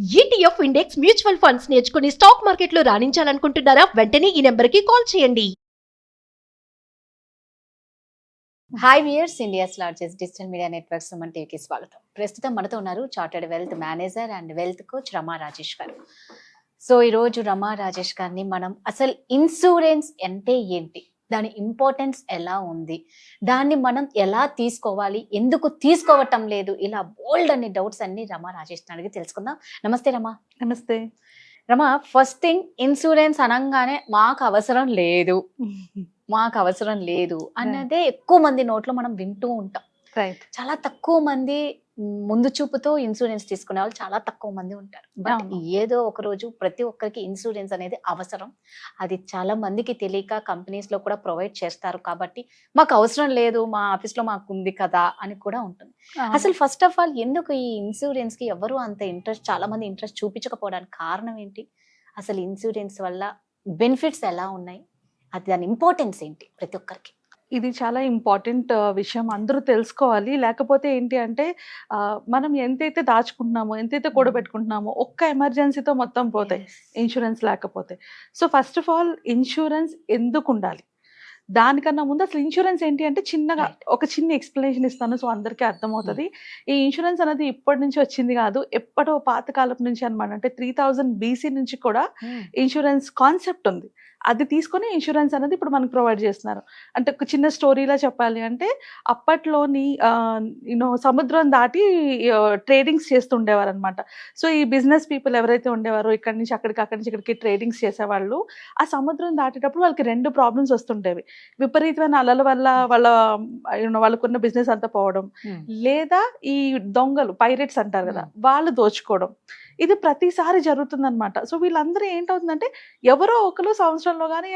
ETF index mutual funds నేర్చుకుని stock మార్కెట్లో రాణించాలనుకుంటున్నారా? వెంటనే ఈ నెంబర్కి కాల్ చేయండి. Hi viewers, India's largest digital media network Suman టీవీకి స్వాగతం. ప్రస్తుతం మనతో ఉన్నారు chartered wealth manager and wealth coach Rama Rajesh గారు. సో ఈరోజు రమా రాజేష్ గారిని మనం అసలు ఇన్సూరెన్స్ అంటే ఏంటి, దాని ఇంపార్టెన్స్ ఎలా ఉంది, దాన్ని మనం ఎలా తీసుకోవాలి, ఎందుకు తీసుకోవటం లేదు, ఇలా బోల్డ్ అన్ని డౌట్స్ అన్ని రమా రాజేష్ అడిగి తెలుసుకుందాం. నమస్తే రమా. నమస్తే రమా, ఫస్ట్ థింగ్, ఇన్సూరెన్స్ అనగానే మాకు అవసరం లేదు అన్నదే ఎక్కువ మంది నోట్లో మనం వింటూ ఉంటాం. రైట్. చాలా తక్కువ మంది ముందు చూపుతో ఇన్సూరెన్స్ తీసుకునే వాళ్ళు చాలా తక్కువ మంది ఉంటారు. బట్ ఏదో ఒక రోజు ప్రతి ఒక్కరికి ఇన్సూరెన్స్ అనేది అవసరం. అది చాలా మందికి తెలియక కంపెనీస్ లో కూడా ప్రొవైడ్ చేస్తారు. కాబట్టి మాకు అవసరం లేదు, మా ఆఫీస్ లో మాకు ఉంది కదా అని కూడా ఉంటుంది. అసలు ఫస్ట్ ఆఫ్ ఆల్ ఎందుకు ఈ ఇన్సూరెన్స్ కి ఎవరు అంత ఇంట్రెస్ట్, చాలా మంది ఇంట్రెస్ట్ చూపించకపోవడానికి కారణం ఏంటి? అసలు ఇన్సూరెన్స్ వల్ల బెనిఫిట్స్ ఎలా ఉన్నాయి, అది దాని ఇంపార్టెన్స్ ఏంటి ప్రతి ఒక్కరికి? ఇది చాలా ఇంపార్టెంట్ విషయం, అందరూ తెలుసుకోవాలి. లేకపోతే ఏంటి అంటే మనం ఎంతైతే దాచుకుంటున్నామో, ఎంతైతే కూడబెట్టుకుంటున్నామో ఒక్క ఎమర్జెన్సీతో మొత్తం పోతాయి ఇన్సూరెన్స్ లేకపోతే. So first of all insurance ఎందుకు ఉండాలి, దానికన్నా ముందు అసలు ఇన్సూరెన్స్ ఏంటి అంటే చిన్నగా ఒక చిన్న ఎక్స్ప్లెనేషన్ ఇస్తాను, సో అందరికీ అర్థమవుతుంది. ఈ ఇన్సూరెన్స్ అనేది ఇప్పటి నుంచి వచ్చింది కాదు, ఎప్పటో పాతకాలం నుంచి అనమాట. అంటే 3000 BC నుంచి కూడా ఇన్సూరెన్స్ కాన్సెప్ట్ ఉంది. అది తీసుకొని ఇన్సూరెన్స్ అనేది ఇప్పుడు మనకు ప్రొవైడ్ చేస్తున్నారు. అంటే ఒక చిన్న స్టోరీలా చెప్పాలి అంటే, అప్పట్లోని సముద్రం దాటి ట్రేడింగ్స్ చేస్తుండేవారు అనమాట. సో ఈ బిజినెస్ పీపుల్ ఎవరైతే ఉండేవారో, ఇక్కడి నుంచి అక్కడికి, అక్కడి నుంచి ఇక్కడికి ట్రేడింగ్స్ చేసేవాళ్ళు, ఆ సముద్రం దాటేటప్పుడు వాళ్ళకి 2 ప్రాబ్లమ్స్ వస్తుండేవి. విపరీతమైన అలల వల్ల వాళ్ళకున్న బిజినెస్ అంతా పోవడం, లేదా ఈ దొంగలు, పైరేట్స్ అంటారు కదా, వాళ్ళు దోచుకోవడం. ఇది ప్రతిసారి జరుగుతుందన్నమాట. సో వీళ్ళందరూ ఏంటవుతుందంటే, ఎవరో ఒకరు సంవత్సరంలో కానీ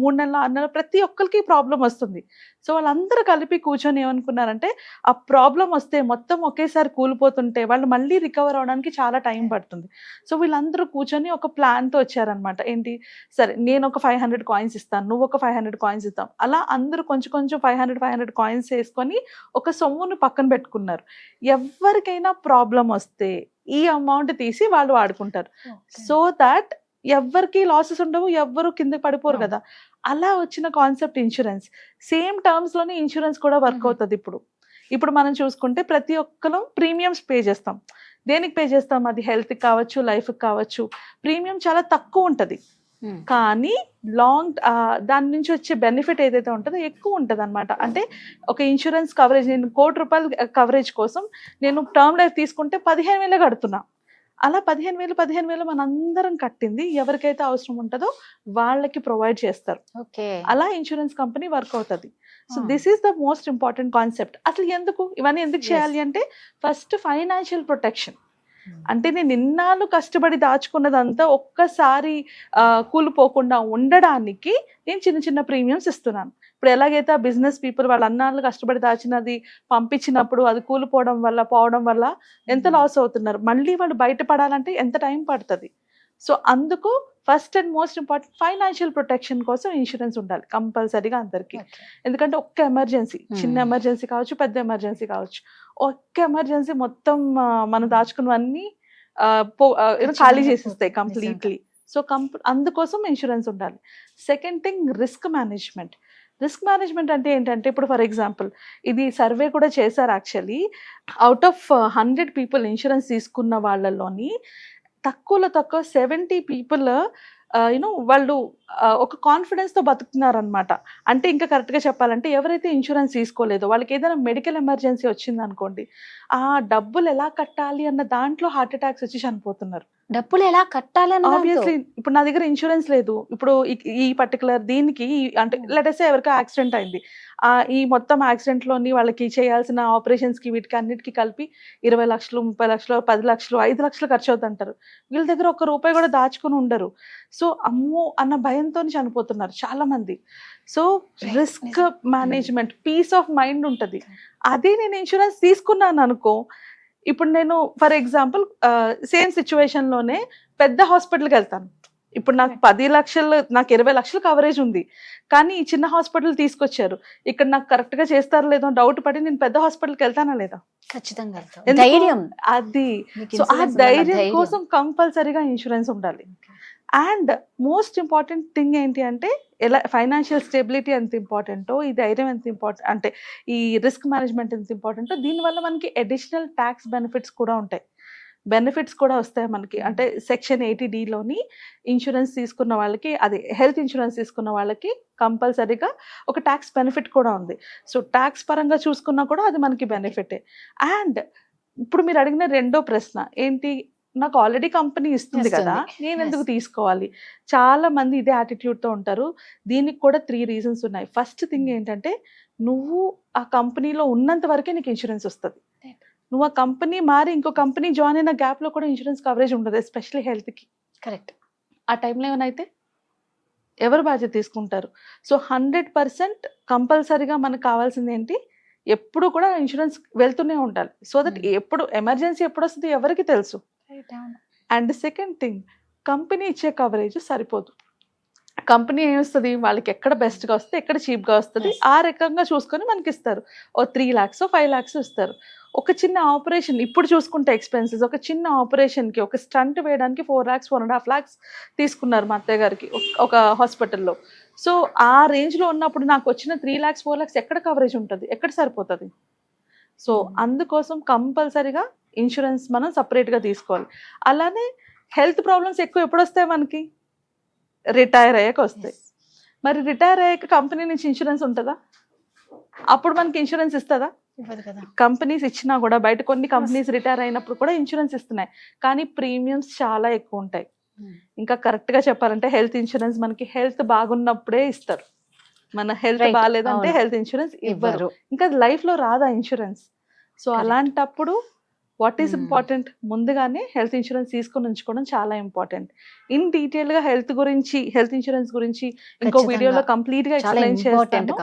3 నెలలు 6 నెలలు ప్రతి ఒక్కరికి ప్రాబ్లం వస్తుంది. సో వాళ్ళందరూ కలిపి కూర్చొని ఏమనుకున్నారంటే, ఆ ప్రాబ్లం వస్తే మొత్తం ఒకేసారి కూలిపోతుంటే వాళ్ళు మళ్ళీ రికవర్ అవడానికి చాలా టైం పడుతుంది. సో వీళ్ళందరూ కూర్చొని ఒక ప్లాన్తో వచ్చారనమాట. ఏంటి, సరే నేను ఒక 500 కాయిన్స్ ఇస్తాను, నువ్వు ఒక 500 కాయిన్స్ ఇస్తాం, అలా అందరూ కొంచెం కొంచెం 500 కాయిన్స్ వేసుకొని ఒక సొమ్మును పక్కన పెట్టుకున్నారు. ఎవరికైనా ప్రాబ్లం వస్తే ఈ అమౌంట్ తీసి వాళ్ళు వాడుకుంటారు. సో దాట్ ఎవ్వరికి లాసెస్ ఉండవు, ఎవ్వరు కింద పడిపోరు కదా. అలా వచ్చిన కాన్సెప్ట్ ఇన్సూరెన్స్. సేమ్ టర్మ్స్ లోనే ఇన్సూరెన్స్ కూడా వర్క్ అవుతుంది. ఇప్పుడు మనం చూసుకుంటే ప్రతి ఒక్కరు ప్రీమియమ్స్ పే చేస్తాం. దేనికి పే చేస్తాం? అది హెల్త్కి కావచ్చు, లైఫ్కి కావచ్చు. ప్రీమియం చాలా తక్కువ ఉంటుంది, కానీ దాని నుంచి వచ్చే బెనిఫిట్ ఏదైతే ఉంటుందో ఎక్కువ ఉంటుంది అనమాట. అంటే ఒక ఇన్సూరెన్స్ కవరేజ్, నేను ₹1,00,000 కవరేజ్ కోసం నేను టర్మ్ లైఫ్ తీసుకుంటే 15,000 కడుతున్నా. అలా 15,000 మనందరం కట్టింది ఎవరికైతే అవసరం ఉంటుందో వాళ్ళకి ప్రొవైడ్ చేస్తారు. అలా ఇన్సూరెన్స్ కంపెనీ వర్క్ అవుతుంది. So this is the most important concept. అసలు ఇవన్నీ ఎందుకు చేయాలి అంటే, ఫస్ట్ ఫైనాన్షియల్ ప్రొటెక్షన్. అంటే నేను ఇన్నాళ్ళు కష్టపడి దాచుకున్నదంతా ఒక్కసారి కూలిపోకుండా ఉండడానికి నేను చిన్న చిన్న ప్రీమియమ్స్ ఇస్తున్నాను. ఇప్పుడు ఎలాగైతే ఆ బిజినెస్ పీపుల్ వాళ్ళు అన్నాళ్ళు కష్టపడి దాచినది పంపించినప్పుడు అది కూలిపోవడం వల్ల, పోవడం వల్ల ఎంత లాస్ అవుతున్నారు, మళ్ళీ వాళ్ళు బయటపడాలంటే ఎంత టైం పడుతుంది. సో అందుకు first and most important financial protection కోసం ఇన్సూరెన్స్ ఉండాలి కంపల్సరీగా అందరికీ. ఎందుకంటే ఒక్క ఎమర్జెన్సీ, చిన్న ఎమర్జెన్సీ కావచ్చు, పెద్ద ఎమర్జెన్సీ కావచ్చు, ఒక్క ఎమర్జెన్సీ మొత్తం మనం దాచుకున్నవన్నీ ఖాళీ చేసిస్తాయి కంప్లీట్లీ. సో అందుకోసం ఇన్సూరెన్స్ ఉండాలి. Second thing, risk management. Risk management అంటే ఏంటంటే, ఇప్పుడు ఫర్ ఎగ్జాంపుల్ ఇది సర్వే కూడా చేశారు actually. Out of 100 people insurance తీసుకున్న వాళ్ళలోని తక్కువలో తక్కువ 70 పీపుల్ వాళ్ళు ఒక కాన్ఫిడెన్స్తో బతుకుతున్నారనమాట. అంటే ఇంకా కరెక్ట్గా చెప్పాలంటే, ఎవరైతే ఇన్సూరెన్స్ తీసుకోలేదో వాళ్ళకి ఏదైనా మెడికల్ ఎమర్జెన్సీ వచ్చింది అనుకోండి, ఆ డబ్బులు ఎలా కట్టాలి అన్న దాంట్లో హార్ట్ అటాక్స్ వచ్చి చనిపోతున్నారు. డబ్బులు ఎలా కట్టాలి? ఆబ్వియస్లీ ఇప్పుడు నా దగ్గర ఇన్సూరెన్స్ లేదు, ఇప్పుడు ఈ పర్టికులర్ దీనికి అంటే లెటెస్ ఎవరికో యాక్సిడెంట్ అయింది, ఈ మొత్తం యాక్సిడెంట్లోని వాళ్ళకి చేయాల్సిన ఆపరేషన్స్కి వీటికి అన్నిటికీ కలిపి 20 లక్షలు, 30 లక్షలు, 10 లక్షలు, 5 లక్షలు ఖర్చు అవుతుంటారు. వీళ్ళ దగ్గర ₹1 కూడా దాచుకుని ఉండరు. సో అమ్మో అన్న భయంతో చనిపోతున్నారు చాలా మంది. So risk management, peace of mind ఉంటుంది. అదే నేను ఇన్సూరెన్స్ తీసుకున్నాను అనుకో, ఇప్పుడు నేను ఫర్ ఎగ్జాంపుల్ సేమ్ సిచ్యువేషన్లోనే పెద్ద హాస్పిటల్కి వెళ్తాను, ఇప్పుడు నాకు 10 లక్షలు, నాకు 20 లక్షలు కవరేజ్ ఉంది, కానీ ఈ చిన్న హాస్పిటల్ తీసుకొచ్చారు, ఇక్కడ నాకు కరెక్ట్ గా చేస్తారో లేదో డౌట్ పడి నేను పెద్ద హాస్పిటల్కి వెళ్తానా లేదా? ఖచ్చితంగా వెళ్తాం. ఎందుకు? ధైర్యం. అది మీకు సో ఆ ఇన్సూరెన్స్ వల్ల ధైర్యం ధైర్యం. కోసం కంపల్సరీగా ఇన్సూరెన్స్ ఉండాలి. అండ్ మోస్ట్ ఇంపార్టెంట్ థింగ్ ఏంటి అంటే, ఎలా ఫైనాన్షియల్ స్టెబిలిటీ ఎంత ఇంపార్టెంటో, ఈ ధైర్యం ఎంత ఇంపార్టెంట్ అంటే, ఈ రిస్క్ మేనేజ్మెంట్ ఎంత ఇంపార్టెంటో, దీనివల్ల మనకి అడిషనల్ ట్యాక్స్ బెనిఫిట్స్ కూడా ఉంటాయి. బెనిఫిట్స్ కూడా వస్తాయి మనకి. అంటే సెక్షన్ 80Dలోని ఇన్సూరెన్స్ తీసుకున్న వాళ్ళకి, అది హెల్త్ ఇన్సూరెన్స్ తీసుకున్న వాళ్ళకి కంపల్సరీగా ఒక ట్యాక్స్ బెనిఫిట్ కూడా ఉంది. సో ట్యాక్స్ పరంగా చూసుకున్నా కూడా అది మనకి బెనిఫిటే. అండ్ ఇప్పుడు మీరు అడిగిన రెండో ప్రశ్న ఏంటి, నాకు ఆల్రెడీ కంపెనీ ఇస్తుంది కదా, నేను ఎందుకు తీసుకోవాలి? చాలా మంది ఇదే యాటిట్యూడ్తో ఉంటారు. దీనికి కూడా 3 రీజన్స్ ఉన్నాయి. ఫస్ట్ థింగ్ ఏంటంటే, నువ్వు ఆ కంపెనీలో ఉన్నంత వరకే నీకు ఇన్సూరెన్స్ వస్తుంది. నువ్వు ఆ కంపెనీ మారి ఇంకో కంపెనీ జాయిన్ అయిన గ్యాప్లో కూడా ఇన్సూరెన్స్ కవరేజ్ ఉండదు, ఎస్పెషల్లీ హెల్త్కి. కరెక్ట్. ఆ టైంలో ఏమైనా ఎవరు బాధ్యత తీసుకుంటారు? సో 100% కంపల్సరీగా మనకు కావాల్సింది ఏంటి, ఎప్పుడు కూడా ఇన్సూరెన్స్ వెళ్తూనే ఉండాలి. సో దట్ ఎప్పుడు ఎమర్జెన్సీ ఎప్పుడు వస్తుంది ఎవరికి తెలుసు. అండ్ సెకండ్ థింగ్, కంపెనీ ఇచ్చే కవరేజ్ సరిపోదు. కంపెనీ ఏమొస్తుంది, వాళ్ళకి ఎక్కడ బెస్ట్గా వస్తే, ఎక్కడ చీప్గా వస్తుంది, ఆ రకంగా చూసుకొని మనకి ఇస్తారు. ఓ 3 lakhs 5 lakhs ఇస్తారు. ఒక చిన్న ఆపరేషన్ ఇప్పుడు చూసుకుంటే ఎక్స్పెన్సెస్, ఒక చిన్న ఆపరేషన్కి, ఒక స్టంట్ వేయడానికి 4 lakhs 4.5 lakhs తీసుకున్నారు మా అత్తయ్య గారికి ఒక హాస్పిటల్లో. సో ఆ రేంజ్లో ఉన్నప్పుడు నాకు వచ్చిన 3 lakhs 4 lakhs ఎక్కడ కవరేజ్ ఉంటుంది, ఎక్కడ సరిపోతుంది? సో అందుకోసం కంపల్సరీగా ఇన్సూరెన్స్ మనం సపరేట్గా తీసుకోవాలి. అలానే హెల్త్ ప్రాబ్లమ్స్ ఎక్కువ ఎప్పుడు వస్తాయి మనకి, రిటైర్ అయ్యాక వస్తాయి. మరి రిటైర్ అయ్యాక కంపెనీ నుంచి ఇన్సూరెన్స్ ఉంటుందా? అప్పుడు మనకి ఇన్సూరెన్స్ ఇస్తుందా? కంపెనీస్ ఇచ్చినా కూడా, బయట కొన్ని కంపెనీస్ రిటైర్ అయినప్పుడు కూడా ఇన్సూరెన్స్ ఇస్తున్నాయి, కానీ ప్రీమియమ్స్ చాలా ఎక్కువ ఉంటాయి. ఇంకా కరెక్ట్గా చెప్పాలంటే హెల్త్ ఇన్సూరెన్స్ మనకి హెల్త్ బాగున్నప్పుడే ఇస్తారు. మన హెల్త్ బాగాలేదంటే హెల్త్ ఇన్సూరెన్స్ ఇవ్వరు, ఇంకా లైఫ్లో రాదా ఇన్సూరెన్స్. సో అలాంటప్పుడు వాట్ ఈస్ ఇంపార్టెంట్, ముందుగానే హెల్త్ ఇన్సూరెన్స్ తీసుకొని ఉంచుకోవడం చాలా ఇంపార్టెంట్. ఇన్ డీటెయిల్గా హెల్త్ గురించి, హెల్త్ ఇన్సూరెన్స్ గురించి ఇంకో వీడియోలో కంప్లీట్గా ఎక్స్ప్లెయిన్ చేస్తాను.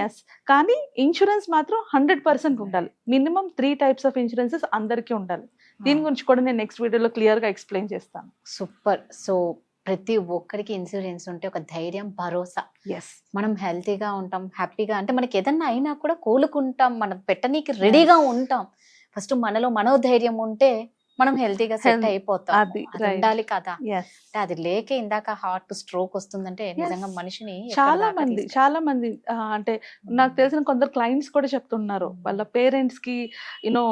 ఎస్, కానీ ఇన్సూరెన్స్ మాత్రం 100% ఉండాలి. మినిమం 3 types ఆఫ్ ఇన్సూరెన్సెస్ అందరికీ ఉండాలి. దీని గురించి కూడా నేను నెక్స్ట్ వీడియోలో క్లియర్గా ఎక్స్ప్లెయిన్ చేస్తాను. సూపర్. సో ప్రతి ఒక్కరికి ఇన్సూరెన్స్ ఉంటే ఒక ధైర్యం, భరోసా. ఎస్, మనం హెల్తీగా ఉంటాం, హ్యాపీగా, అంటే మనకి ఏదన్నా అయినా కూడా కోలుకుంటాం, మనం పెట్టనీకి రెడీగా ఉంటాం. ఫస్ట్ మనలో మనోధైర్యం ఉంటే మనం హెల్తీగా సెట్ అయిపోతాం. అది ఉండాలి కదా. yes. అంటే అది లేక ఇందాక హార్ట్ స్ట్రోక్ వస్తుందంటే నిజంగా మనిషిని చాలా మంది అంటే నాకు తెలిసిన కొందరు క్లయింట్స్ కూడా చెప్తున్నారు, వాళ్ళ పేరెంట్స్ కి యూనో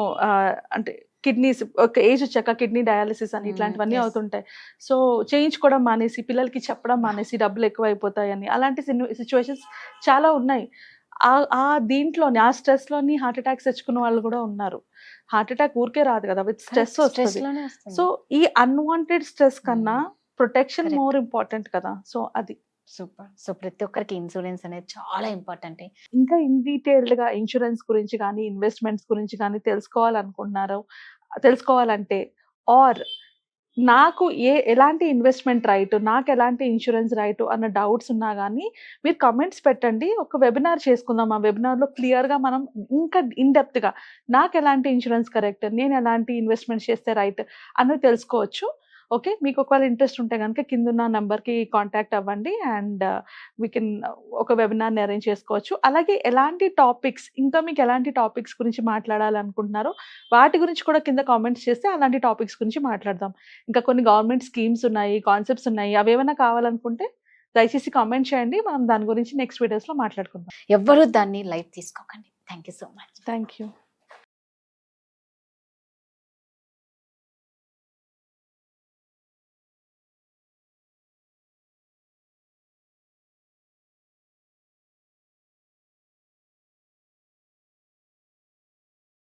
అంటే కిడ్నీస్ ఒక ఏజ్ వచ్చాక కిడ్నీ డయాలిసిస్ అని ఇట్లాంటివన్నీ అవుతుంటాయి. సో చేయించుకోవడం మానేసి, పిల్లలకి చెప్పడం మానేసి, డబ్బులు ఎక్కువ అయిపోతాయని, అలాంటి సిచ్యువేషన్స్ చాలా ఉన్నాయి. ఆ దీంట్లోని, ఆ స్ట్రెస్ లోని హార్ట్ అటాక్స్ తెచ్చుకున్న వాళ్ళు కూడా ఉన్నారు. హార్ట్ అటాక్ ఊరికే రాదు కదా, విత్ స్ట్రెస్ వస్తుంది. సో ఈ అన్వాంటెడ్ స్ట్రెస్ కన్నా ప్రొటెక్షన్ మోర్ ఇంపార్టెంట్ కదా. సో అది సూపర్. సో ప్రతి ఒక్కరికి ఇన్సూరెన్స్ అనేది చాలా ఇంపార్టెంట్. ఇంకా ఇన్ డీటెయిల్డ్ గా ఇన్సూరెన్స్ గురించి కానీ, ఇన్వెస్ట్మెంట్స్ గురించి కానీ తెలుసుకోవాలంటే, ఆర్ నాకు ఎలాంటి ఇన్వెస్ట్మెంట్ రైట్, నాకు ఎలాంటి ఇన్సూరెన్స్ రైట్ అన్న డౌట్స్ ఉన్నా కానీ మీరు కమెంట్స్ పెట్టండి. ఒక వెబినార్ చేసుకుందాం. ఆ వెబినార్లో క్లియర్గా మనం ఇంకా ఇన్డెప్త్గా నాకు ఎలాంటి ఇన్సూరెన్స్ కరెక్ట్, నేను ఎలాంటి ఇన్వెస్ట్మెంట్ చేస్తే రైట్ అన్నది తెలుసుకోవచ్చు. ఓకే, మీకు ఒకవేళ ఇంట్రెస్ట్ ఉంటే కనుక కిందున్న నెంబర్కి కాంటాక్ట్ అవ్వండి అండ్ వీ కెన్ ఒక వెబినార్ని అరేంజ్ చేసుకోవచ్చు. అలాగే ఎలాంటి టాపిక్స్, ఇంకా మీకు ఎలాంటి టాపిక్స్ గురించి మాట్లాడాలనుకుంటున్నారో వాటి గురించి కూడా కింద కామెంట్స్ చేస్తే అలాంటి టాపిక్స్ గురించి మాట్లాడదాం. ఇంకా కొన్ని గవర్నమెంట్ స్కీమ్స్ ఉన్నాయి, కాన్సెప్ట్స్ ఉన్నాయి, అవి ఏమైనా కావాలనుకుంటే దయచేసి కామెంట్ చేయండి. మనం దాని గురించి నెక్స్ట్ వీడియోస్లో మాట్లాడుకుందాం. ఎవ్వరూ దాన్ని లైట్ తీసుకోకండి. Thank you so much. Thank you.